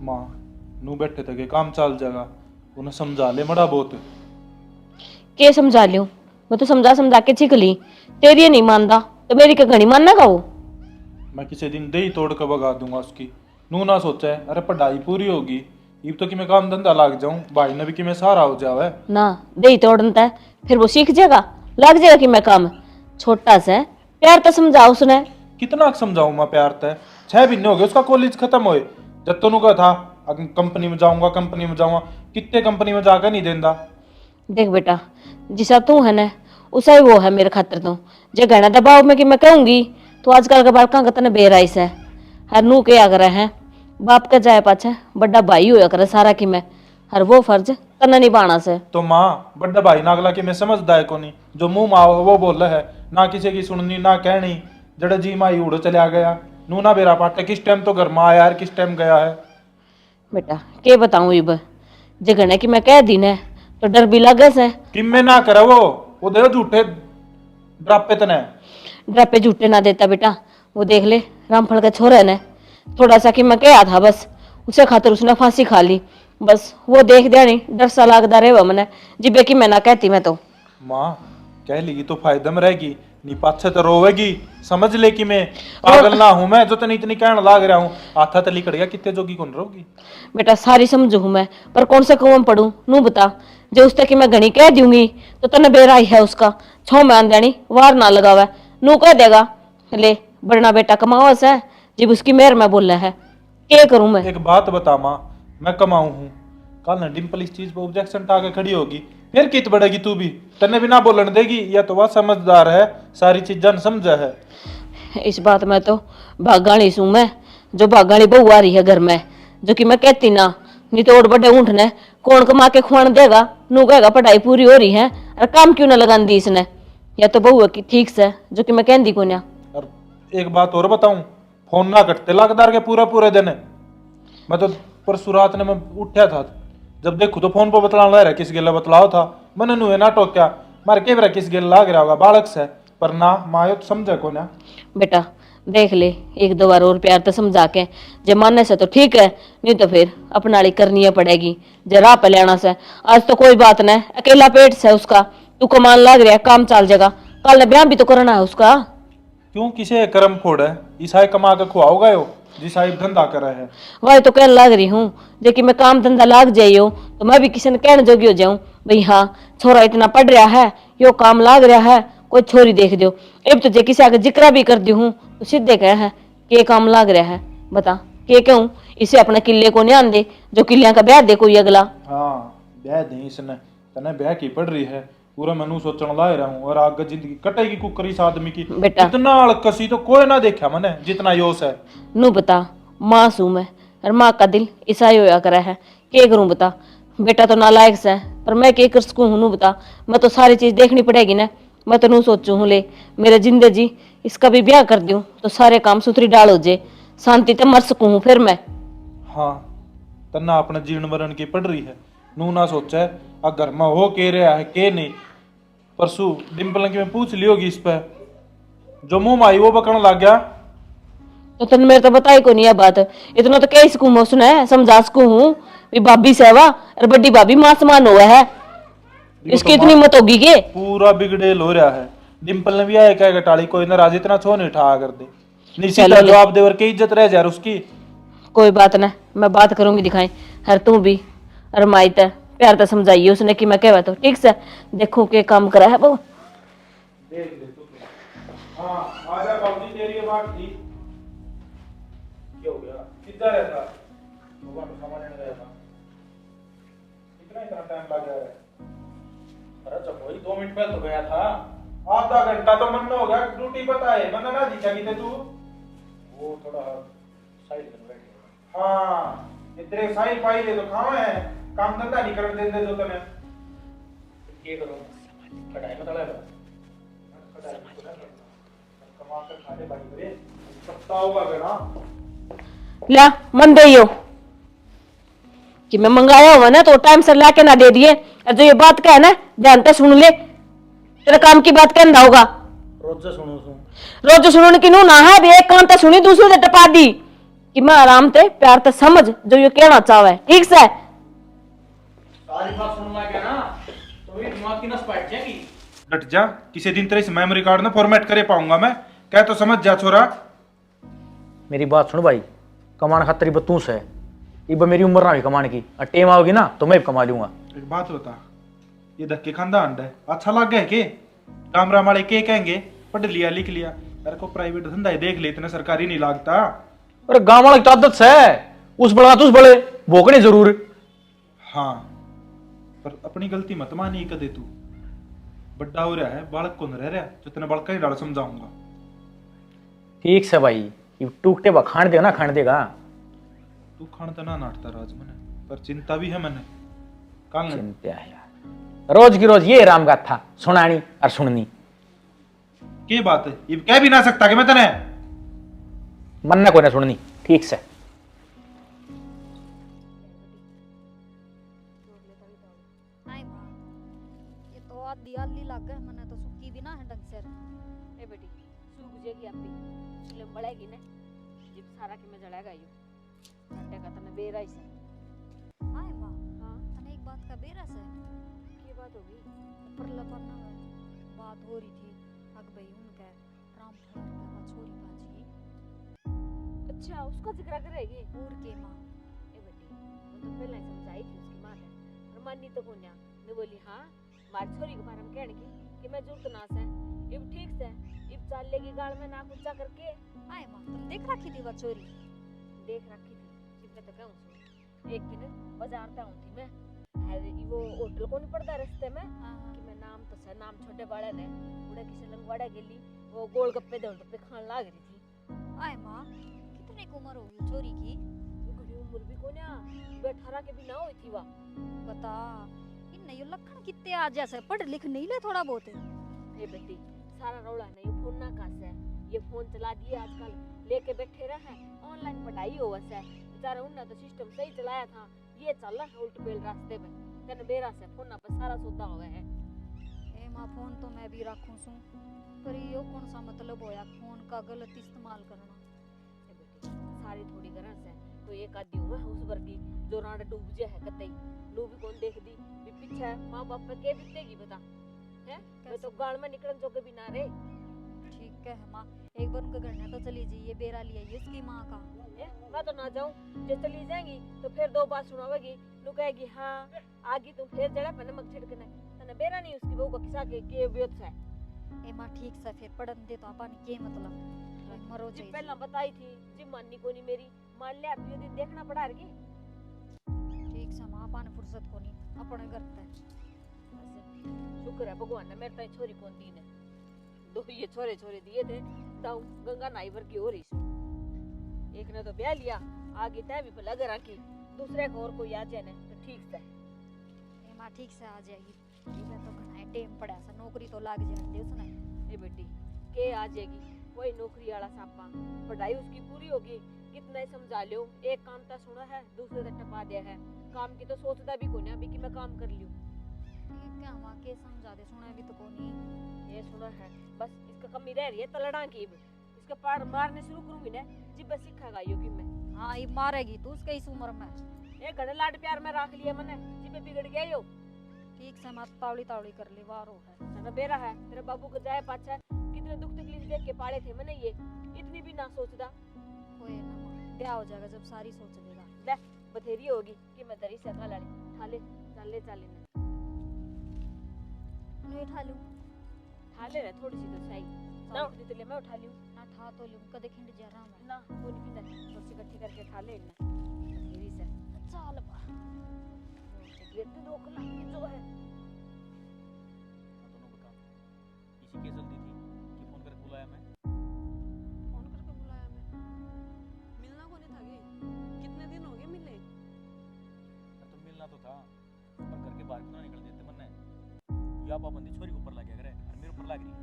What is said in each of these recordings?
माँ नू बैठे थे काम चल जाएगा, उन्हें समझा ले मड़ा बहुत। के समझा लियो, मैं तो समझा समझा के चिक ली, तेरी नहीं मानता तो मेरी क्या घनी मानना का वो। मैं किसी दिन दे ही तोड़ कर भगा दूंगा उसकी। नू ना सोचा है अरे पढ़ाई पूरी होगी इब तो कि मैं काम धंधा लग जाऊं, भाई ने भी कि मैं सहारा हो जावे ना दे तोड़नता है, फिर वो सीख जाएगा, लग जाएगा कि मैं काम। छोटा सा है, प्यार तो समझा उसने। कितना समझाऊं मैं प्यार तय। 6 महीने हो गए उसका कॉलेज खत्म हुए, जब तो कहा था कंपनी में जाऊंगा कंपनी में जाऊंगा, कितने कंपनी में जाकर नहीं देंदा। देख बेटा, जिसा तू है ना उसा ही वो है मेरे खातिर। तो जे गहना दबाव में कि मैं कहूंगी तो आजकल के बालका का तने बेराइस है। हर नू के आग्रह है, बाप का जाए पाछे बड़ा भाई होया करे सारा कि मैं, हर वो फर्ज तना निभाना से। तो माँ बड़ा भाई नागला कि मैं समझदा है को नहीं, जो मुंह माँ वो बोल है, ना किसी की सुननी ना कहनी, जड़ा जी माई उड़ चला गया। नू ना बेरा पाटे किस टाइम तो घर में आया है किस टाइम गया है। बेटा के बताऊं इब, जे गहने की मैं कह दी ने तो डर भी लगे से। कि मैं ना करे वो दे झूठे ड्रापे तने। ड्रापे झूठे ना देता बेटा, वो देख ले रामफल के छोरे ने थोड़ा सा कि मैं कहा था बस, उसे खातिर उसने फांसी खा ली। बस वो देख दिया नहीं, डर सा लागदा रहे मैंने जिबे की मैं ना कहती। मैं तो माँ कह लेगी तो फायदा में रहेगी, नी पाछे तो रोवेगी। समझ ले कि मैं पागल ना हूं, मैं जो तनी इतनी कहने लाग रहा हूं। आथा तली कड़ गया कितने जोगी कौन रहोगी। बेटा सारी समझू हूं मैं, पर कौन सा कुआं पढ़ू नू बता। जो उस तक कि मैं घनी कह दूंगी तो तने बेराई है उसका छो मान देनी वार ना लगावा। नू कह देगा ले बड़ना बेटा कमाओ से, जब उसकी मेहर में बोला है क्या करूं मैं। एक बात बता माँ, मैं कमाऊं हूं, कल ना डिम्पल इस चीज पर ऑब्जेक्शन टाके खड़ी होगी, फिर कित बढ़ेगी तू भी, तन्ने भी ना बोलन देगी। या तो वह समझदार है, सारी चीजें समझा है। इस बात में तो भागाणी सू मैं, जो भागाणी बहू आ रही है घर में, जो कि मैं कहती ना, नहीं तो और बड़े ऊँट ने कौन कमा के खुआन देगा। नू कहेगा पढ़ाई पूरी हो रही है और काम क्यों ना लगान दी इसने। या तो बहू की ठीक से, जो कि मैं कहती को ना। और एक बात और बताऊं, फोन ना कटते लागदार के पूरा पूरे दिन। मैं तो परसों रात ने मैं उठा था, जब देखो तो फोन पर बतला लग रहा किस गेला बतलाओ था। मैंने नुए ना टोक्या, मारे के किस गेला लाग रहा होगा बालक से, पर ना मायो तो समझे को ना। बेटा देख ले एक दो बार और प्यार तो समझा के, जब मानने से तो ठीक है, नहीं तो फिर अपनाली करनी पड़ेगी जरा पे लेना से। आज तो कोई बात नहीं, अकेला पेट से उसका, तू कमान लाग रहा है काम चल जाएगा, कल ब्याह भी तो करना है उसका। क्यों किसे कर्म फोड़ है, ईसाई कमा के खुआओगा यो जिसाई धंधा करे है। वही तो कहने लाग रही हूँ, जो कि मैं काम धंधा लाग जाइयो तो मैं भी किसी ने कहने जोगी हो जाऊं भाई हाँ छोरा इतना पढ़ रहा है, यो काम लाग रहा है, कोई छोरी देख दो। अब तो जे किसी आगे जिक्र भी कर दी हूँ तो सीधे कह है के काम लाग रहा है। बता के कहूँ, इसे अपने किले को नहीं आंदे जो किलियां का ब्याह दे कोई अगला। हाँ ब्याह दे इसने, तने ब्याह की पड़ रही है, पूरा मनु सोचने ला रहा हूँ। और आगे जिंदगी कटेगी कुकरी इस आदमी की। बेटा इतना अलकसी तो कोई ना देखा मैंने जितना योश है। नू बता माँ सू मैं, और माँ का दिल ईसाई होया करा है, के करूं बता। बेटा तो नालायक से, पर मैं के कर सकूं नू बता। मैं तो सारी चीज देखनी पड़ेगी ना। मैं तो नू सोचू हूँ ले मेरे जिंदे जी इसका भी ब्याह कर दूं तो सारे काम सुथरी डाल हो जाए, शांति ते मर सकूं फिर मैं। हाँ तना अपने जीवन मरण की पड़ रही है, नू ना सोचा है घर में हो के रहा है के नहीं। परसों डिम्पल की मैं पूछ ली होगी इस पे, जो मुंह माई वो बकन लग गया। तो तन मेरे तो बताई को नहीं है बात, इतना तो कह सकूं मैं उसने समझा सकूं हूँ भी भाभी सेवा और बड़ी भाभी मां समान हुआ है, इसकी इतनी मत होगी के। पूरा बिगड़ेल हो रहा है। डिम्पल ने भी आया क्या टाली कोई नाराज इतना छो नहीं उठा कर दे, निश्चित जवाब दे और की इज्जत रह जा उसकी। कोई बात ना, मैं बात करूंगी दिखाई हर तू भी और माई ते प्यार तो समझाइए उसने कि मैं कहवा तो ठीक से देखो के काम करा है वो। देख ले तू। हां आजा बाबूजी तेरी ये बात थी, क्या हो गया किधर रहता भगवान को सामान लेने गया था, इतना टाइम लग गया है। अरे जब वही 2 मिनट पहले तो गया था, आधा घंटा तो मन हो गया। ड्यूटी पता है मन ना दिखा कि तू वो थोड़ा साइड में बैठ गया। हां इतने साइड पाई ले तो खावा है, काम धंधा नहीं कर देते जो तने ये करो पढ़ाई में तड़ा कमा कर खाने भाई रे सस्ता होगा बेटा। ला मन दइयो कि मैं मंगाया हुआ ना तो टाइम से लाके ना दे दिए, और जो ये बात कहे ना ध्यान से सुन ले, तेरे काम की बात कहना होगा। रोज सुनो रोज सुनो कि नू ना है भी एक कान तो सुनी दूसरे से टपा दी। कि मैं आराम ते प्यार ते समझ जो ये कहना चाहे, ठीक से? सारी बात सुन ला क्या ना तो ये दिमाग की नस बैठ जाएगी। डट जा, किसी दिन तेरे इस मेमोरी कार्ड ना फॉर्मेट करे पाऊंगा मैं, क्या तो समझ जा छोरा। मेरी बात सुन भाई, कमान खातर बतूस है, इब मेरी उम्र ना हुई कमाने की, और टेम आओगी ना तो मैं भी कमा लूंगा। एक बात बता, ये धक्के खानदा अंडा है, अच्छा लग गया के? कामरा वाले के कहेंगे पढ़ लिया लिख लिया, तेरे को प्राइवेट धंधा ही देख ले, इतना सरकारी नहीं लागता। अरे गांव वाले की तो आदत है, उस बड़ा तुस बड़े भोकने जरूर। हाँ, पर अपनी गलती मत मानी कदे तू, बड्डा हो रहा है, बालक को न रह रहा, जो तेने बड़का ही डाल समझाऊंगा। ठीक से भाई, टूकते बा खान देगा ना, खान देगा। तू खान तो ना नाटता राज मने, पर चिंता भी है मने। कल चिंता है यार, रोज की रोज ये राम गाथा सुनानी और सुननी। के बात है, ये कह भी ना सकता कि मैं तने मन को ना सुननी, ठीक से। हाय माँ, ये तो आधी आली लग गए, मने तो सुक्की भी ना है ढंग से। ए बेटी, सूख जाएगी आप भी, फिल्म बढ़ेगी ना, जिब सारा के में जड़ेगा यो, घंटे का तने बेरा ही से। हाय माँ, हाँ, तने एक बात का बेरा से की बात होगी? ऊपर लपन्ना में बात हो रही थी, अग भाई उनके राम ठहर के बाद छोरी बाजी। अच्छा, उसका जिक्र करेगी? और के माँ, ए बेटी, मैं तो पहले ही समझाई थी उसकी माँ ने, पर मानी तो कोन्या, ने बोली हाँ, मार छोरी के बारे में कहने की कि मैं जुर्त नास है, इब ठीक से, इब चाल लेगी गाल में नाक ऊंचा करके। हाय माँ, तुम देख रखी थी वो चोरी? देख रखी थी, जिब मैं तो कहूँ सुन, एक दिन बाजार पे आऊँ थी मैं, अरे वो होटल को नहीं पड़ता रास्ते में, कि मैं नाम तो सर नाम छोटे बड़े ने, उड़े किसी लंगवाड़ा गेली, वो गोलगप्पे पे खान लाग रही थी। हाय माँ, कितने की उम्र होगी चोरी की? घड़ी उम्र भी कोन्या, 18 के भी ना हुई थी वा। बता, इन यो लखन कितने आ जैसे पढ़ लिख नहीं ले थोड़ा बहुत? ए बेटी, सारा रौला नहीं, फोन ना कास है, ये फोन चला दिए आजकल, लेके बैठे रहे, ऑनलाइन पढ़ाई हो वैसे, बेचारा उन्होंने तो सिस्टम सही चलाया था, ये चल रहा है उल्ट पेल रास्ते में, तेने बेरा से फोन ना पर सारा सौदा हुआ है। ए माँ, फोन तो मैं भी रखूं सू, पर यो कौन सा मतलब होया फोन का गलत इस्तेमाल करना? ए बेटी, सारी थोड़ी गरज है, तो एक आदि हुआ है उस वर्गी जो रांड डूब जे है कतई, नु भी कौन देख दी, भी पीछे है, माँ बाप पे के बीतेगी बता, हैं? मैं तो गाड़ में निकलन जो के भी ना रे। ठीक है माँ, एक बार उनके घर में तो चली जाइए, बेरा लिया ये इसकी माँ का। मैं तो ना जाऊं, जे चली जाएंगी तो फिर दो बात सुनावेगी, नु कहेगी हाँ आगी तुम फिर जड़ा पे नमक छिड़कने, तने बेरा नहीं उसकी बहू का किसा के व्योत है। ए माँ ठीक से फिर पढ़न दे तो अपन के मतलब मरो जी जाइए। पहला बताई थी, जी माननी को नहीं मेरी, मान लिया अब ये दिन देखना पड़ा रही। ठीक से माँ, अपन फुर्सत को नहीं अपने घर पे। शुक्र है भगवान ने मेरे ताई छोरी कौन दी ने, दो ये छोरे छोरे दिए थे, दाऊ गंगा नाईवर की हो रही सु, एक ने तो ब्याह लिया, आगे तय भी लग रहा की, दूसरे को और कोई आ जाए ने तो ठीक से। ए माँ ठीक से आ जाएगी, ठीक है तो घना टाइम पड़ा सा, नौकरी तो लाग जाने दे उसने। ए बेटी, के आ जाएगी, वही नौकरी वाला सापा, पढ़ाई उसकी पूरी होगी, कितना ही समझा लियो, एक काम तो सुना है, दूसरे तक टपा दिया है, काम की तो सोचता भी कोई ना भी कि मैं काम कर लियो। ठीक है माँ, के समझा दे, सुना भी तो को नहीं। ये सुना है, बस इसका कमी रह रही है तलड़ा की, इसका पार मारने शुरू करूंगी ना, जी बस सीखेगा यो कि मैं। हाँ ये मारेगी तू उसके इस उम्र में। एक घड़े लाड प्यार में रख लिया मैंने, जी पे बिगड़ गया यो। ठीक से माँ, तावड़ी तावड़ी कर ले, वारो है ना बेरा है, तेरे बाबू को जाए पाछा, कितने दुख तकलीफ देख के पाले थे मैंने, ये इतनी भी ना सोचदा। कोई ना माँ, ब्याह हो जाएगा जब सारी सोच लेगा। ले बथेरी होगी कि मैं दरी से खा लाली, ठाले चाले चाले ने नहीं उठा लूं? ठाले रे थोड़ी सी तो सही ना उठती तो ले मैं उठा लियूं ना ठा तो लूं, कदे खिंड जा रहा मैं ना, वो नहीं पीना, थोड़ी इकट्ठी करके खा ले ना बथेरी से। चल बा बेटे रोक ला जो है। दोनों बता, इसी के जल्दी थी कि फोन करके बुलाया मैं? फोन करके बुलाया मैं? मिलना को नहीं था गे? कितने दिन हो गए मिले? तो मिलना तो था, पर घर के बाहर क्यों ना निकल देते मन ने, या पाबंदी छोरी के ऊपर लग गया करे और मेरे ऊपर लग रही है।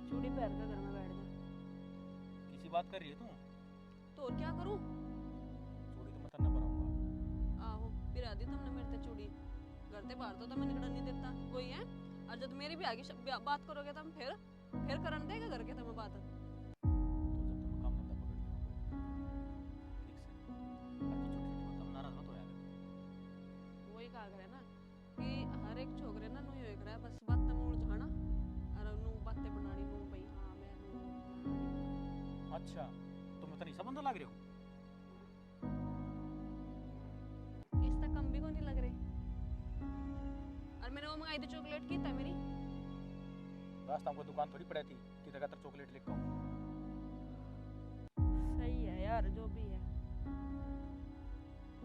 चूड़ी पहन कर घर में बैठ जा। किसी बात कर रही है तू? तो और क्या करूं? चूड़ी तो मैं तन्ना पराऊंगा। आहो, फिर आदि तुमने मेरे ते चूड़ी घर ते बाहर तो मैं निकलने नहीं देता कोई है, और जब मेरी भी आगे बात करोगे तुम फिर करन देगा घर के तुम्हें बात। तो जब तक मैं काम धंधा पकड़ लूंगा, रहा है बस बातें में उलझाना और नू बातें बनानी नू भाई हाँ मैं नू अच्छा तुम तो नहीं संबंध लग रहे हो इस तक कम भी को नहीं लग रहे और मैंने वो मंगाई थी चॉकलेट की था मेरी रास्ता में कोई दुकान थोड़ी पड़ी थी कि लगातार चॉकलेट लेकर आऊं सही है यार जो भी है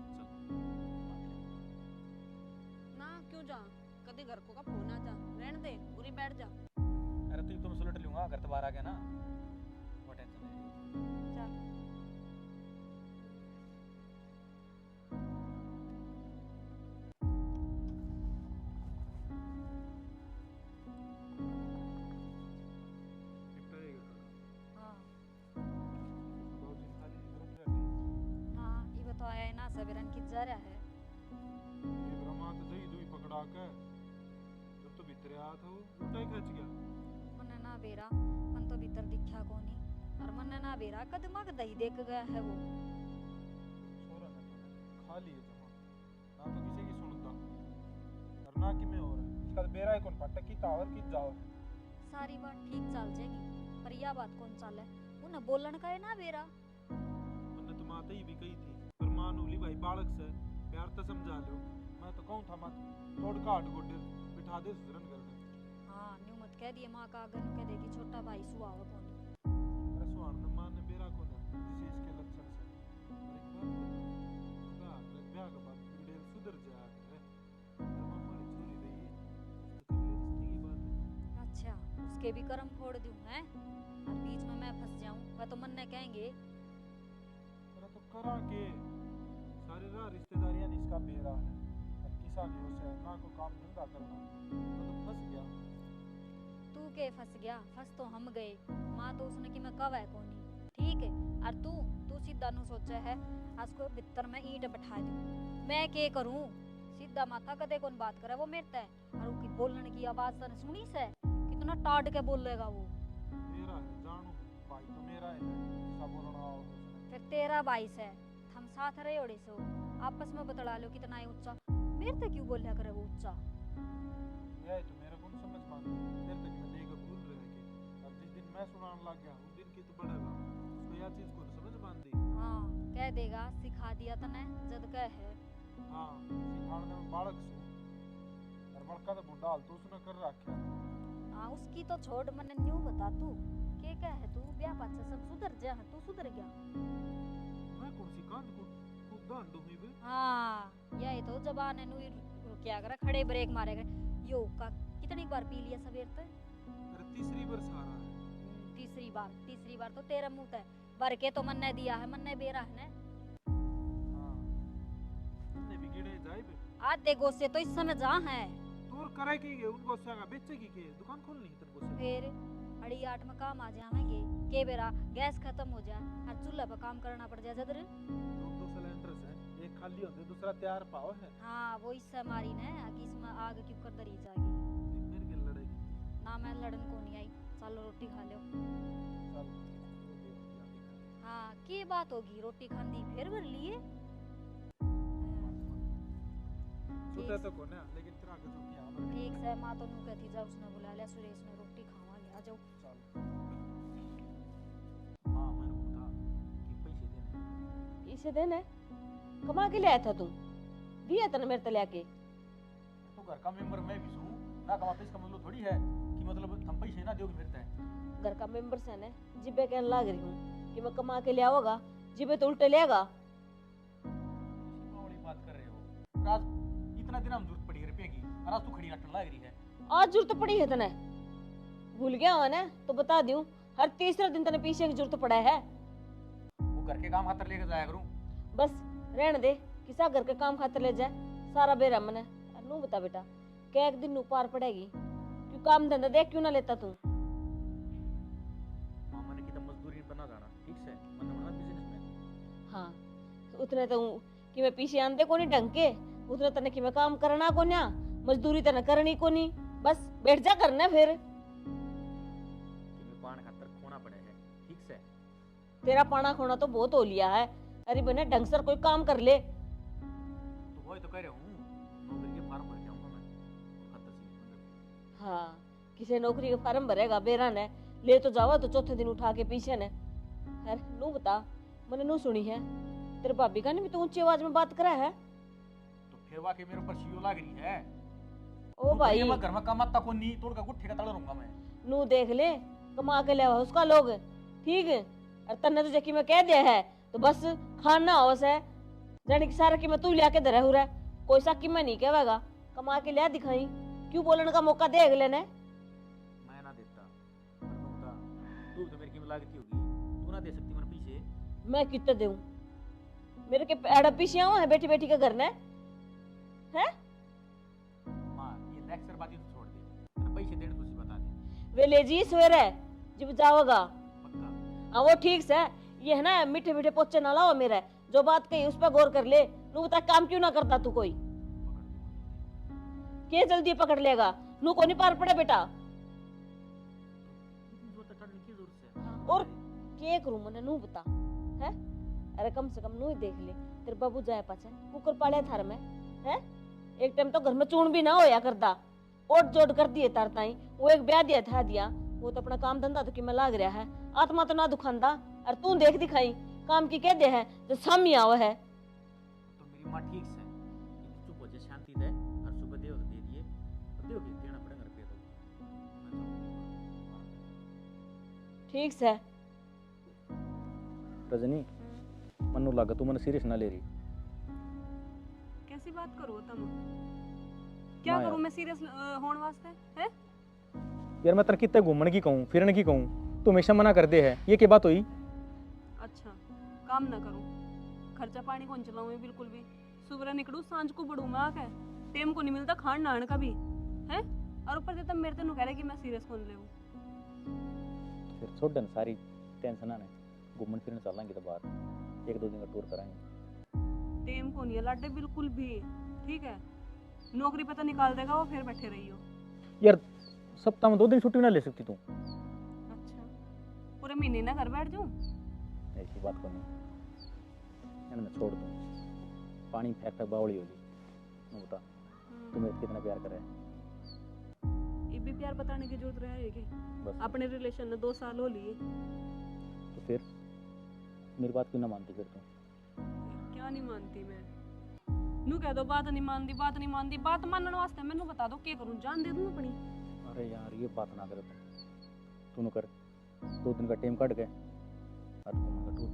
चल ना क्यों जा कभी घर को का फोन आ जा रहने दे पूरी बैठ जा अरे तू तो मैं सुलट लूंगा घर तो बाहर आ गया ना वो टेंशन नहीं चल हाँ हाँ ये तो आया है ना सवेरन की जा रहा है पकड़ा के जब तो भीतर आया था वो उल्टा ही खच गया। मन्ने ना बेरा मन तो भीतर दिखा कोनी और मन्ने ना बेरा कदमा दही देख गया है वो छोरा ने तो खा लिए जमा ना तो किसी की सुनता और ना कि मैं और इसका बेरा है कौन पटक की टावर की जाओ सारी बात ठीक चल जाएगी पर यह बात कौन चाले उन्हें बोलन का है ना बेरा मैंने तो माता ही भी कही थी पर मान उली भाई बालक से प्यार तो समझा लो मैं तो कहूँ था मत तोड़ काट गोडे बिठा दे सुधरन कर दे हाँ न्यू मत कह दिए माँ का अगर कह देगी छोटा भाई सुहावा कोनी अरे सुहान मां ने बेरा को ना जिसे इसके लक्षण से और एक बात ब्याह के बाद पीड़े सुधर जाया करे और मम्मा ने छोरी रही तो कर ले रिश्ते की बात है। अच्छा उसके भी कर्म फोड़ दूं हैं और बीच में मैं फंस जाऊं वह तो मन ने कहेंगे अरे तो करा के सारी राह रिश्तेदारियां इसका बेरा है और किसानियों से ना को काम धंधा करना तो फंस गया। तू के फंस गया फंस तो हम गए माँ तो उसने कि मैं कब है कोनी ठीक है और तू सीधा नु सोचा है आज को भीतर में ईंट बैठा दूं मैं के करूं सीधा माथा कदे कौन बात करे वो मेरता है और उसकी बोलने की आवाज तने सुनी से कितना टाट के बोलेगा वो मेरा है जानू भाई तो मेरा है ऐसा बोलना हो फिर तेरा भाई से हम साथ रहे ओड़े सो आपस में बतला लो कितना है ऊंचा मेरे तक क्यों बोलिया करे वो ऊंचा यह तो मेरा कौन समझ मान देर तक मैं देगा भूल रहे कि अब जिस दिन मैं सुनाने लग गया उस दिन की तो बढ़ेगा उसको यह चीज को समझ मान दी। हाँ कह देगा सिखा दिया तने जद कह है हाँ सिखाने में बालक सु और बड़का तो बुढ़ा हाल तो उसने कर रखा हाँ उसकी तो छोड़ मने न्यू बता तू के कह है तू ब्याह पाछे सब सुधर जा तू सुधर गया मैं कौन सी कांद को दान दूंगी बे हाँ यही तो जबान है नु क्या करे खड़े ब्रेक मारे गए यो का कितनी बार पी लिया सवेर तक अरे तीसरी बार सारा है। तीसरी बार तो तेरा मुंह है भर के तो मन ने दिया है मन ने बेरा है हाँ तुमने भी गिरे जाए बे आधे गोसे तो इस समय जहाँ है तोर करे की गे उनको सेगा बेचे की के दुकान खोलनी है तेरे को से फिर 8:30 में काम आ जाएंगे के बेरा गैस खत्म हो जाए और चूल्हा पर काम करना पड़ जाए जदर दो सिलेंडर है एक खाली होते दूसरा तैयार पाओ है हाँ वो इससे मारी ने कि इसमें आग क्यों कर दरी जाएगी मेरे के लड़ेगी ना मैं लड़न को नहीं आई चलो रोटी खा लो चल हाँ की बात होगी रोटी खांदी फिर भर लिए सुते तो को ना लेकिन तेरा आगे जो किया हमर ठीक से माँ तो नू कहती जा उसने बुला लिया सुरेश ने रोटी खावा ले आ जाओ चल हाँ मैंने कहा था कि पैसे देने इसे देने कमा के ले आया था तू दिया तने मेरे तले आके तो घर का मेंबर मैं भी हूँ ना कमा पैसे का मतलब थोड़ी है कि मतलब हम पैसे ना दोगे मेरे तय घर का मेंबर से ने जिबे कहने लाग रही हूँ कि मैं कमा के ले आओगा जिबे तो उल्टे लेगा वाली बात कर रहे हो आज इतना दिन हम जरूरत पड़ी है रुपये की और आज तू खड़ी नाटन लग रही है आज जरूरत पड़ी है तने भूल गया हो ना तो बता दूं हर तीसरे दिन तने पीछे की जरूरत पड़ा है वो घर के काम खातर लेकर जाया करूँ बस रहने दे किसा घर के काम खातिर ले जाए सारा बेरा मने नू बता बेटा क्या एक दिन नू पार पड़ेगी क्यों काम धंधा देख क्यों ना लेता तू मामा ने की तो मजदूरी बना जाना ठीक से मैंने बना बिजनेसमैन हाँ उतने तो कि मैं पीछे आंदे को नहीं ढंग के उतने तने कि मैं काम करना को ना मजदूरी तने करनी को नहीं बस बैठ जा करना फिर कि मैं पान खातर खोना पड़े है ठीक से तेरा पाना खोना तो बहुत हो लिया है अरे बने ढंग से कोई काम कर ले तो वही तो कह रहा हूँ नौकरी के फार्म भर के आऊंगा मैं खातर से मतलब हाँ, किसी नौकरी का फार्म भरेगा बेरा ने ले तो जावा तो चौथे दिन उठा के पीछे ने। खैर नू बता, मैंने नू सुनी है तेरे भाभी का नहीं भी तो ऊंची आवाज में बात करा है। तो फिर वाकई मेरे ऊपर सीओ लाग रही है। ओ भाई मैं घर में कमाता को नहीं, तोड़ का गुट्ठे का तड़ रहूंगा मैं। नू देख ले, कमा के ले आवा उसका लोग, ठीक है। और तन्ने तो जकी मैं कह दिया है तो बस खाना होस है जाने की सारा की मैं तू लिया के धरे हुआ कोई सा की मैं नहीं कहेगा, कमा के लिया दिखाई, क्यों बोलने का मौका दे अगले ने। मैं ना देता, पर तू बता, तू तो मेरी कीमत लागती होगी, तू ना दे सकती मन पीछे। मैं कितना दूं, मेरे के पेड़ पीछे आवा है बैठी बैठी के घर ने है। मां ये लेक्चर बात ही तो छोड़ दे, तेरे पैसे देने तुझे बता दे। वे ले जी सवेरे जब जाओगा। पक्का हाँ वो ठीक से, ये है ना मीठे मीठे पोचे ना लाओ मेरे, जो बात कही उस पर गौर कर ले। नू बता काम क्यों ना करता तू कोई, के जल्दी पकड़ लेगा, नू को नहीं पार पड़े बेटा। और के करूं मैंने नू बता है। अरे कम से कम नू ही देख ले, तेरे बाबू जाए पाछे कुकर पाले थार में है। एक टाइम तो घर में चून भी ना होया करता, ओट जोड़ कर दिए तार ताई, वो एक ब्याह दिया था दिया, वो तो अपना काम धंधा तो कि मैं लाग रहा है, आत्मा तो ना दुखांदा। और तू देख दिखाई काम की कह दे है जो सामी आवा है। तो मेरी मां ठीक से ये चुप हो जा, शांति दे, और सुबह दे दे दिए तो दे भी देना पड़ेगा रुपये तो। ठीक से रजनी मनु लगा तू मन सीरियस ना ले रही। कैसी बात करो तुम, क्या ना करूं यार। मैं सीरियस होने वास्ते है। यार मैं तेरे कितने घूमने की कहूँ फिरने की कहूँ, तू हमेशा मना कर दे है, ये क्या बात हुई। अच्छा काम ना करूं, खर्चा पानी कौन चलाऊं मैं बिल्कुल भी। सुबह निकलूं सांझ को बढ़ूं मैं आके, टेम को नहीं मिलता खान नान का भी है। और ऊपर से तुम मेरे तेन कह रहे कि मैं सीरियस कौन ले। फिर छोड़ देना सारी टेंशन ना, घूमने फिरने चलेंगे तो बाहर 1-2 दिन का टूर कराएंगे। टेम को नहीं है लाडे बिल्कुल भी, ठीक है। नौकरी पता निकाल देगा वो, फिर बैठे रही हो। यार सप्ताह में 2 दिन छुट्टी ना ले सकती तू। अच्छा पूरे महीने ना घर बैठ जाऊं। ऐसी बात को नहीं, मैं छोड़ दूँ, पानी फेंक फेंक बावली होगी। मैं बता तू मेरे से कितना प्यार करे है। ये भी प्यार बताने की जरूरत रहे कि बस अपने रिलेशन में 2 साल हो लिए। तो फिर मेरी बात क्यों ना मानती फिर तू। क्या नहीं मानती मैं, नू कह दो बात नहीं मानती, बात नहीं मानती, बात मानने वास्ते मैनू बता दो क्या करूं, जान दे दूं अपनी। अरे यार ये बात ना करे तू कर 2 दिन का टाइम काट गए और घूमने का टूर,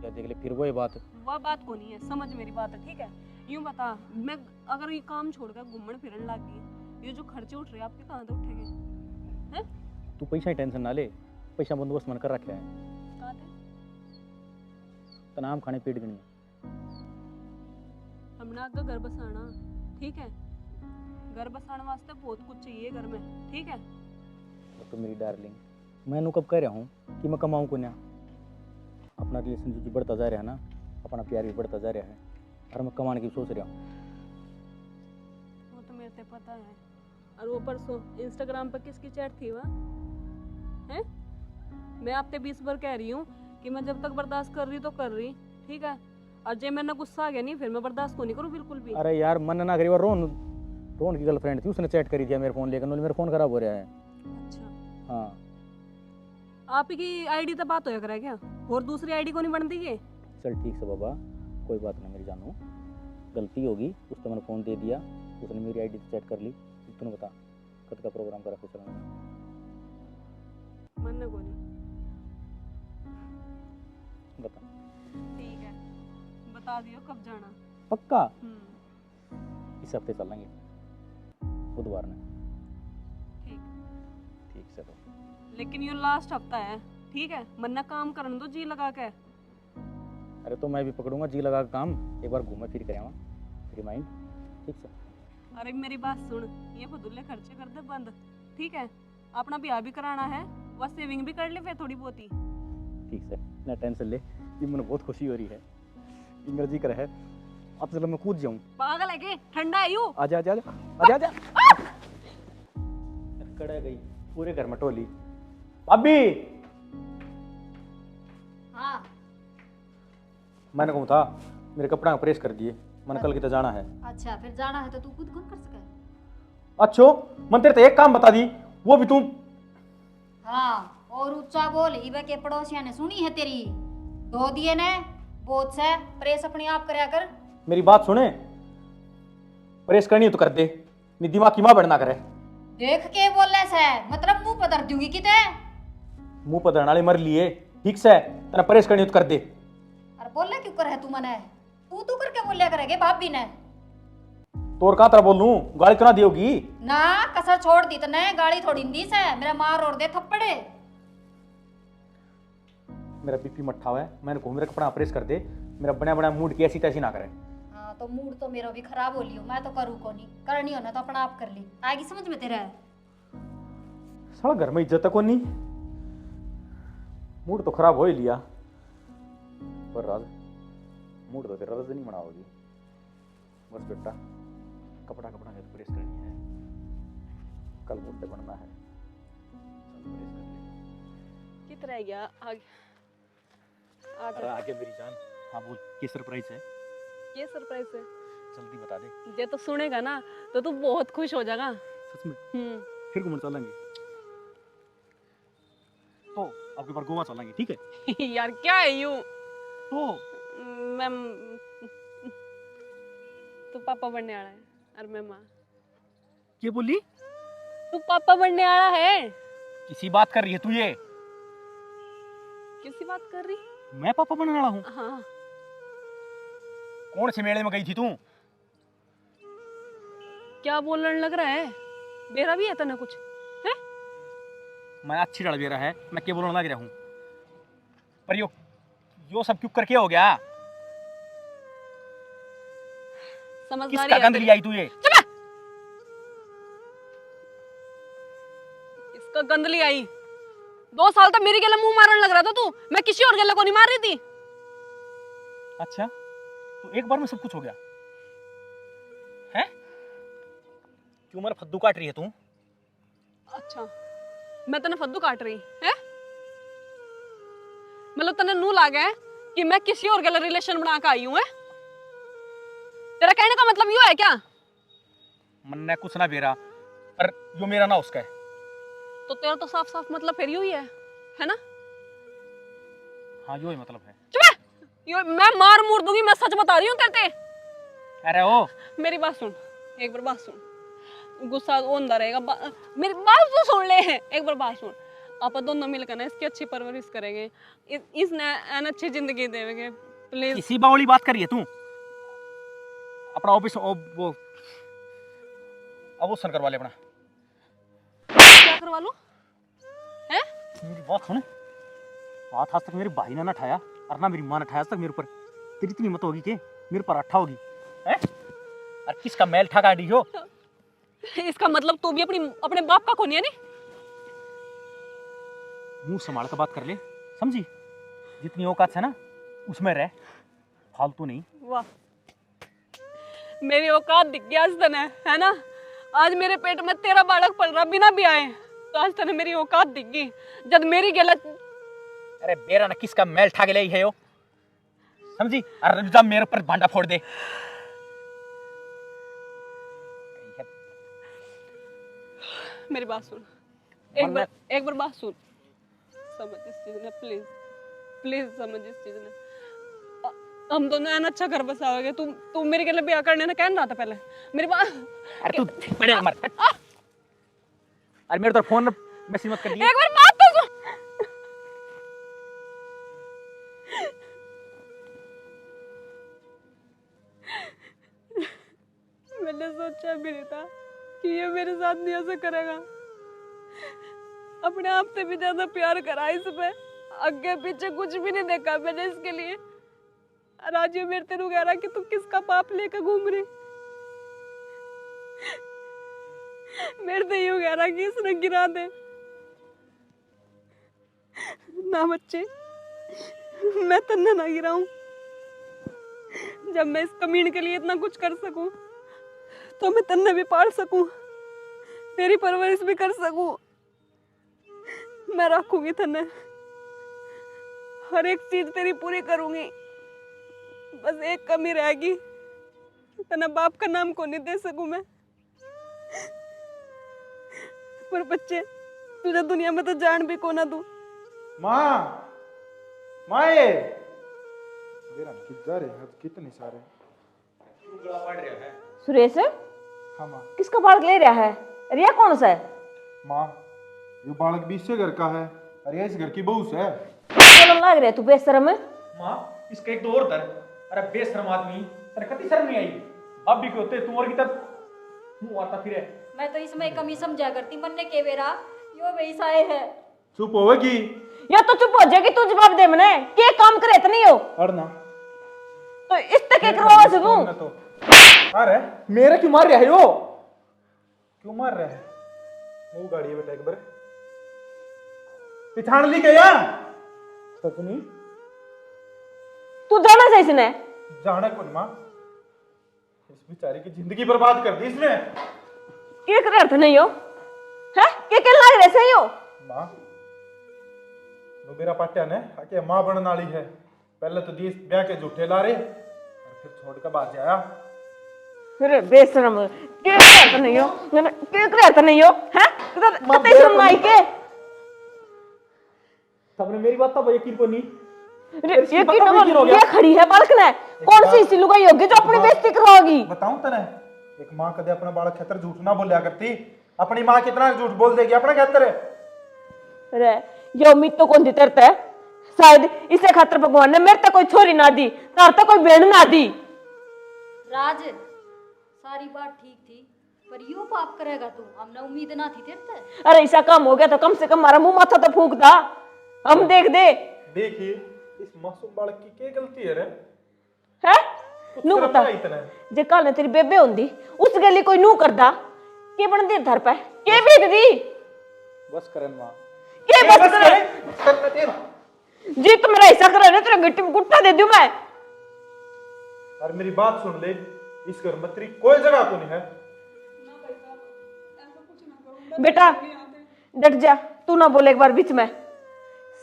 या देख ले फिर वही बात। वह बात को नहीं है, समझ मेरी बात है, ठीक है। यूं बता, मैं अगर ये काम छोड़कर घूमने फिरने लग गई, ये जो खर्चे उठ रहे हैं आपके कहाँ से उठेंगे हैं। तू पैसा ही टेंशन ना ले, पैसा बंदोबस्त मन कर रखा है, कहाँ थे तनाम खाने पेट गनी। हमने आगे घर बसाना, ठीक है। घर बसाने वास्ते बहुत कुछ चाहिए घर में, ठीक है। तो मेरी डार्लिंग मैं कब कह रहा हूँ कि मैं कमाऊँ को ना, अपना रिलेशनशिप बढ़ता जा रहा है ना, अपना प्यार भी बढ़ता जा रहा है, और मैं कमाने की सोच रहा हूँ। वो तो मेरे को पता है। और वो परसों इंस्टाग्राम पर किसकी चैट थी वह है। मैं आपसे 20 बार कह रही हूँ कि मैं जब तक बर्दाश्त कर रही तो कर रही, ठीक है। और जब मैंने गुस्सा आ गया नहीं, फिर मैं बर्दाश्त को नहीं करूँ बिल्कुल भी। अरे यार मन ना करी, और रोहन की गर्लफ्रेंड थी, उसने चैट करी थी मेरे फोन लेकर, मेरा फोन खराब हो रहा है। अच्छा हाँ आप ही की आईडी तो बात होया करे क्या, और दूसरी आईडी को नहीं बन दी है। चल ठीक से बाबा, कोई बात नहीं मेरी जानू, गलती होगी, उसने मैंने फ़ोन दे दिया, उसने मेरी आईडी से चैट कर ली। तूने बता कद का प्रोग्राम करा फिर चलने का? मन को नहीं। बता ठीक है बता दियो कब जाना। पक्का हम्म इस हफ्ते चलेंगे बुधवार में। ठीक, ठीक से तो लेकिन ये लास्ट हफ्ता है, ठीक है। मन्ना काम करने दो जी लगा के। अरे तो मैं भी पकड़ूंगा जी लगा के काम, एक बार घूमे फिर करें रिमाइंड, ठीक से। अरे मेरी बात सुन, ये फजूले खर्चे कर दे बंद, ठीक है। अपना ब्याह भी कराना है, वह सेविंग भी कर ले फिर थोड़ी बहुत ही। ठीक से ना टेंशन ले, ये मुझे बहुत खुशी हो रही है, इंग्रजी कर है। अब चलो मैं कूद जाऊँ। पागल है के, ठंडा है यू। आजा आजा आजा आजा आजा। कड़ा गई पूरे घर में टोली। अभी हाँ मैंने कहा था मेरे कपड़ा प्रेस कर दिए, मैंने कल की तो जाना है। अच्छा फिर जाना है तो तू खुद कौन कर सके। अच्छो मन तेरे तो एक काम बता दी, वो भी तू। हाँ और ऊंचा बोल, इवे के पड़ोसिया ने सुनी है तेरी। दो दिए ने बहुत से, प्रेस अपने आप करया कर। मेरी बात सुने, प्रेस करनी है तो कर दे, नहीं दिमाग की मां बढ़ना करे। देख के बोले से मतलब मुंह पदर दूंगी किते। मुंह पर धरने वाले मर लिए, ठीक से तेरा प्रेस करनी है तो कर दे। अरे बोले क्यों कर है तू मने, तू करके बोलिया करेगे भाभी ने। तोर कहाँ तरह बोलूं, गाली तो ना दियोगी। ना कसर छोड़ दी तने, गाली थोड़ी दी से, मेरा मार और दे थप्पड़े। मेरा बीपी मट्ठा हुआ है, मैंने कहा मेरा कपड़ा प्रेस कर दे, मेरा बना बना मूड की ऐसी तैसी ना करे। हाँ तो मूड तो मेरा भी खराब हो लियो, मैं तो करूँ को नहीं, करनी हो ना तो अपना आप कर ली, आएगी समझ में तेरा। साला घर में इज्जत को नहीं, मूड तो खराब हो ही लिया, पर राज मूड तो तेरा रजनी बनाओगी। बस बेटा कपड़ा कपड़ा है तो प्रेस करनी है, कल मूड पे बनना है, चल प्रेस कर ले। कितना रह गया आगे? अरे आगे मेरी जान। हाँ बोल, क्या सरप्राइज है? ये सरप्राइज है, जल्दी बता दे। ये तो सुनेगा ना तो तू बहुत खुश हो जाएगा। सच में? फिर घूमने चलेंगे तो आपके बार गोवा चलेंगे, ठीक है? यार क्या है यूं? तो मैं तू पापा बनने वाला है और मैं माँ। क्या बोली? तू पापा बनने वाला है। किसी बात कर रही है तू ये? किसी बात कर रही? मैं पापा बनने वाला हूँ? हाँ। कौन से मेले में गई थी तू? क्या बोलने लग रहा है? मेरा भी है तना कुछ है? मैं अच्छी लड़ रहा है, मैं क्या बोलने लग रहा हूँ, पर यो सब क्यों करके हो गया? समझदारी किसका गंद लिया आई तू ये? इसका गंद ली आई। 2 साल तक मेरी गले मुंह मारने लग रहा था तू, मैं किसी और गले को नहीं मार रही थी। अच्छा तो एक बार में सब कुछ हो गया है? क्यों मेरा फद्दू काट रही है तू? अच्छा मैं तने फद्दू काट रही है? मतलब तने नू लागे है कि मैं किसी और गले रिलेशन बना के आई हूं? है तेरा कहने का मतलब यूं है क्या? मन ने कुछ ना बेरा, पर यो मेरा ना उसका है। तो तेरा तो साफ साफ मतलब फिर यूं ही है ना? हाँ यो ही मतलब है। मैं मार मूर दूंगी, मैं सच बता रही हूँ तेरे। अरे ओ मेरी बात सुन, एक बार बात सुन, गुस्सा होता रहेगा। मेरी बात तो सुन ले, एक बार बात सुन। आप दोनों मिलकर ना इसकी अच्छी परवरिश करेंगे, इसने अच्छी जिंदगी देंगे प्लीज। इसी बावली बात करिए तू? अपना ऑफिस वो अबोशन करवा ले अपना। क्या करवा लो? हैं? मेरी बात सुन, हाथ आज तक मेरे भाई ने ना उठाया और ना मेरी माँ ने उठाया आज तक मेरे ऊपर। तेरी इतनी हिम्मत होगी कि मेरे पर अट्ठा होगी हैं? और किसका मैल ठा गाड़ी हो? इसका मतलब तू भी अपने बाप का खूनी है नहीं? मुंह संभाल कर बात कर ले, समझी? जितनी औकात है ना उसमें रह, फालतू नहीं। वाह, मेरी औकात दिख गया आज तने, है ना? आज मेरे पेट में तेरा बालक पल रहा बिना भी आए, तो आज तने मेरी औकात दिख गई जब मेरी गलत। अरे बेरा ना किसका मैल ठा के ले है यो, समझी? अरे जब मेरे ऊपर भांडा फोड़ दे। मेरी बात सुन, एक बार बात सुन, समझ इस चीज ने, प्लीज प्लीज समझ इस चीज ने। हम दोनों है ना अच्छा घर बसाओगे। तू मेरे के लिए ब्याह करने ना कहना था पहले मेरी बात। अरे तू बड़े मर। अरे मेरे तो फोन मैसेज मत कर दिए। एक बार बात तो सुन। मैंने सोचा भी नहीं था कि ये मेरे साथ नहीं ऐसा करेगा। अपने आप से भी ज्यादा प्यार करा इस पे, आगे पीछे कुछ भी नहीं देखा मैंने इसके लिए। आज ये मेरे तेरू कह रहा कि तू किसका पाप लेकर घूम रही। मेरे से यूं कह रहा कि इसने गिरा दे ना। बच्चे मैं तन्ने ना गिराऊं। जब मैं इस कमीन के लिए इतना कुछ कर सकूं तो मैं तन्ने भी पाल सकूं, तेरी परवरिश भी कर सकूं। मैं रखूंगी तन्ने, हर एक चीज तेरी पूरी करूंगी। बस एक कमी रहेगी, तन्ने बाप का नाम को नहीं दे सकूं मैं। पर बच्चे तुझे दुनिया में तो जान भी को ना दूं। माँ माए मेरा किधर है कितने सारे उगला पड़ रहा है। सुरेश हाँ माँ। किसका बालक ले रहा है? रिया कौन सा है? माँ ये बालक भी इससे घर का है, अरे इस घर की बहू से है। बोलन लाग रहा है तू बेशरम है। माँ इसका एक दो और धर। अरे बेशरम आदमी, तेरे कति शर्म नहीं आई? अब भी क्यों होते तू और की तरफ मुंह आता फिरे। मैं तो इसमें कमी समझा करती मन्ने के बेरा यो वैसा है। चुप होगी या तो चुप हो जाएगी, तू जवाब दे मने के काम करे इतनी हो अड़ना तो इस तक के करवा से तू। तो अरे मेरे क्यों मार रहा है यो? क्यों मार रहा है? वो गाड़ी है बेटा एक बार पिछाड़ ली क्या सच नहीं तू जाना चाहिए इसने। जाने कौन माँ, इस बेचारी की जिंदगी बर्बाद कर दी इसने। के करे अर्थ नहीं हो है के लाग रहे सही हो। माँ वो मेरा पाट्या ने आके माँ बनने वाली है। पहले तो देश ब्याह के झूठे ला रहे और फिर छोड़ कर बाज आया। अरे बेशरम के करे अर्थ नहीं हो, के करे अर्थ नहीं हो है कते सुन माई के। तुमने मेरी बात तो यकीन को नहीं। ये की नंबर ये खड़ी है बालक ने कौन सी इसी लुगाई होगी जो अपनी बेइज्जती करवाओगी? बताऊं तने एक माँ कदे अपना बालक खेतर झूठ ना बोलिया करती। अपनी माँ कितना झूठ बोल देगी अपना खेतर। अरे ये उम्मीद तो कौन दी तरता है? शायद इसे खातर भगवान ने मेरे तक कोई छोरी ना दी, तार तक कोई बहन ना दी। राज सारी बात ठीक थी पर यो पाप करेगा तू, हमने उम्मीद ना थी तेरे से। अरे ऐसा काम हो गया तो कम से कम हमारा मुंह माथा तो फूकता, हम देख दे। देखिए इस मासूम बालक की क्या गलती है रे? है नू सिर्फ बता ना इतना जे कल ने तेरी बेबे होंदी उस गली कोई नू करदा के बन दे धर पे के भेज दी बस करन माँ। के बस करे जी तुम मेरा ऐसा करे तेरा गिट्टी में गुट्टा दे दूं मैं। और मेरी बात सुन ले, इस घर में तेरी कोई जगह को नहीं है। बेटा डट जा, तू ना बोले एक बार बीच में।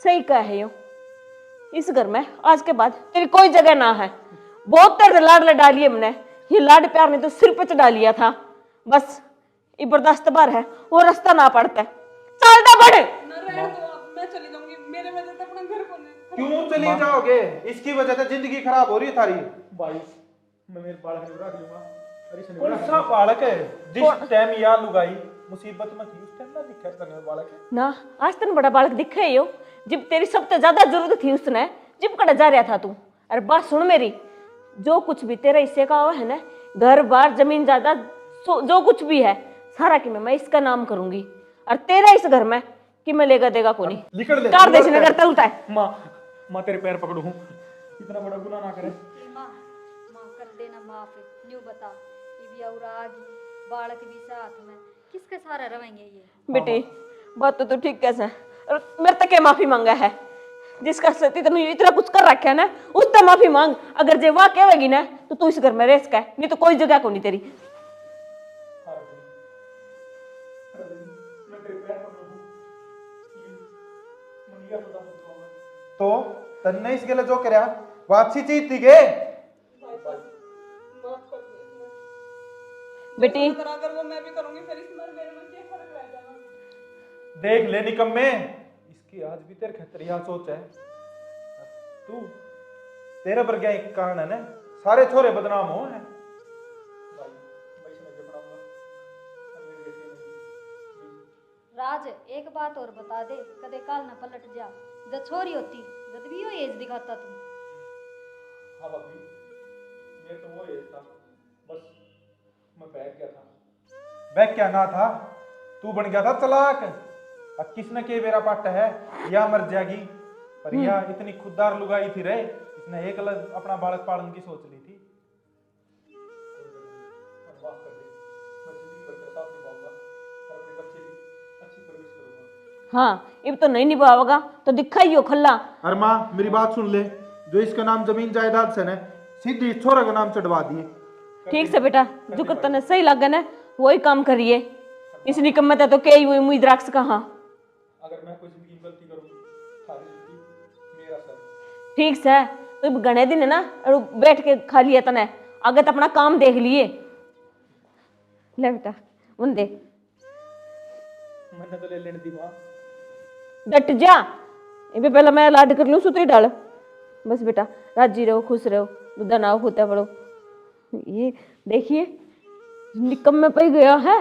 सही कह है यो, इस घर में आज के बाद तेरी कोई जगह ना है। बहुत तेरे लाड लड़ा लिए हमने, ये लाड प्यार ने तो सिर पे चढ़ा लिया था। बस ये बर्दाश्त बार है, वो रास्ता ना पड़ता है। चलता बढ़ मैं चली जाऊंगी, मेरे वजह से अपना घर कौन है? क्यों चली जाओगे? इसकी वजह से जिंदगी खराब हो रही है थारी। भाई मैं मेरे बालक ने रख लूंगा। कौन सा बालक है? जिस टाइम या लुगाई मुसीबत में थी उस टाइम ना दिखा तने बालक है ना। आज तन बड़ा बालक दिखे यो जब तेरी सबसे ज्यादा जरूरत थी उसने, जब कड़ा जा रहा था तू। अरे बात सुन मेरी, जो कुछ भी तेरे हिस्से का हो है ना, घर बार जमीन जायदाद जो कुछ भी है सारा कि मैं इसका नाम करूंगी। और तेरा इस घर में कि मैं लेगा देगा को नहीं। निकल ले कार देश नगर चलता है। माँ माँ तेरे पैर पकड़ू हूँ, इतना बड़ा गुनाह ना करे। माँ माँ कर देना माफ, न्यू बता ये भी और आगी बालक भी साथ में किसके सारे रहेंगे ये? बेटी बात तो तू ठीक कैसे मेरे तक के माफी मांगा है, जिसका सती तूने इतना कुछ कर रखा है ना उससे माफी मांग। अगर जे वाह कहेगी ना तो तू इस घर में रेस का है, नहीं तो कोई जगह को नहीं तेरी। तो तन्ने इस गले जो करया वापसी चीज थी के बेटी अगर वो मैं भी करूंगी फिर इसमें मेरे में क्या फर्क रह जाएगा? देख ले निकम्मे, इसकी आज भी तेरे खतर यह सोच है। तू तेरे पर क्या एक कारण है ना, सारे छोरे बदनाम हो हैं। राज एक बात और बता दे, कदे काल न पलट जा। जब छोरी होती जब भी यो एज दिखाता तू। हाँ भाभी ये तो वो एज था, बस मैं बैठ गया था। बैठ क्या ना था, तू बन गया था चलाक। अब किसने के मेरा पाट है या मर जाएगी, पर यह इतनी खुददार लुगाई थी रे, इसने एक अलग अपना बालक पालन की सोच ली थी। माफ कर दे, मैं जिंदगी भर तेरे साथ निभाऊंगा और अपने बच्चे की अच्छी परवरिश करूंगा। हाँ अब तो नहीं निभाओगा तो दिखा ही हो खल्ला। अरे माँ मेरी बात सुन ले, जो इसका नाम जमीन जायदाद से न सीधी छोरा का नाम चढ़वा दिए। ठीक से बेटा, जो कर तने सही लगे ना वही काम करिए। इस निकम्मे तो कई हुई उम्मीद रख सका। हाँ अगर मैं कोई जिंदगी में गलती करूं सारी जिंदगी मेरा सर। ठीक से तो गणे दिन है ना और बैठ के खा लिया तने, आगे तो अपना काम देख लिए। ले बेटा उन दे मैंने तो ले लेने दी माँ। डट जा, इनपे पहले मैं लाड कर लूं सुतरी डाल। बस बेटा राजी रहो, खुश रहो, दूधा नाव होता पड़ो। ये देखिए निकम में पे गया है।